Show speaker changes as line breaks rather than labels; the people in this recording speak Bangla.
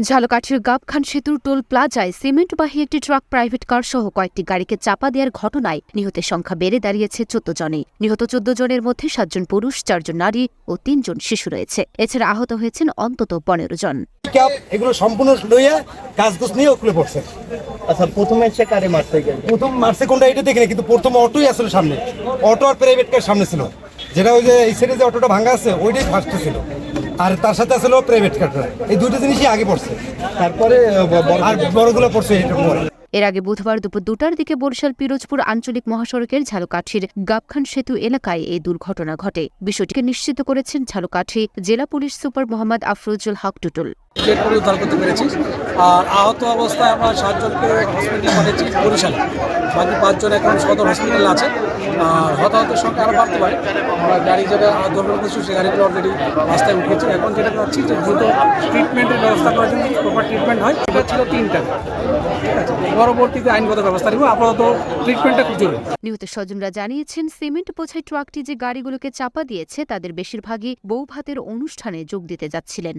ঝালকাঠির গাবখান সেতুর টোল প্লাজায় সিমেন্টবাহী একটি ট্রাক প্রাইভেট কার সহ কয়েকটি গাড়িকে চাপা দেওয়ার ঘটনায় নিহতের সংখ্যা বেড়ে দাঁড়িয়েছে ১৪ জনে। নিহত ১৪ জনের মধ্যে ৭ জন পুরুষ, ৪ জন নারী ও ৩ জন শিশু রয়েছে। এছাড়া আহত হয়েছেন অন্তত ১৫ জন।
এগুলো সম্পূর্ণ লইয়া কাজগুজ নিয়ে ওগুলো পড়ছে।
আচ্ছা, প্রথমে সে কারে মারতে গেল?
প্রথম মারছে কোনটা এটা দেখিনি, কিন্তু প্রথম অটোই আসলে সামনে, অটো আর প্রাইভেট কার সামনে ছিল। যেটা ওই যে এই সাইডে যে অটোটা ভাঙা আছে ওইটাই ফার্স্টে ছিল, আর তার সাথে আসলে প্রাইভেট কারটা। এই দুটো জিনিসই আগে পড়ছে,
তারপরে
আর বড়গুলো পড়ছে এটা পরে।
এর আগে বুধবার দুপুর ২টার দিকে বরিশাল পিরোজপুর আঞ্চলিক মহাসড়কের ঝালকাঠির গাবখান সেতু এলাকায় এই দুর্ঘটনা ঘটে। বিষয়টিকে নিশ্চিত করেছেন ঝালকাঠি জেলা পুলিশ সুপার মোহাম্মদ আফরোজুল হক টুটুল।
উদ্ধার করতে পেরেছি, আর আহত অবস্থায় আমরা ৭ জনকে হসপিটালে পাঠিয়েছি বরিশাল। বাকি ৫ জন এখন সদর হসপিটালে আছে। আর হতাহতের সংখ্যা আরও বাড়তে পারে। আমরা গাড়ি যেটা দুর্ঘটনা করছি সেই গাড়িগুলো অলরেডি রাস্তায় উঠেছি। এখন যেটা চাচ্ছি যে দ্রুত ট্রিটমেন্টের ব্যবস্থা করার জন্য প্রপার ট্রিটমেন্ট হয়। এটা ছিল ৩টা, ঠিক আছে। পরবর্তীতে আইনগত ব্যবস্থা নিব, আপাতত ট্রিটমেন্টটা খুব জরুরি।
নিহত স্বজনরা জানিয়েছেন, সিমেন্ট বোঝাই ট্রাকটি যে গাড়িগুলোকে চাপা দিয়েছে তাদের বেশিরভাগই বৌভাতের অনুষ্ঠানে যোগ দিতে যাচ্ছিলেন।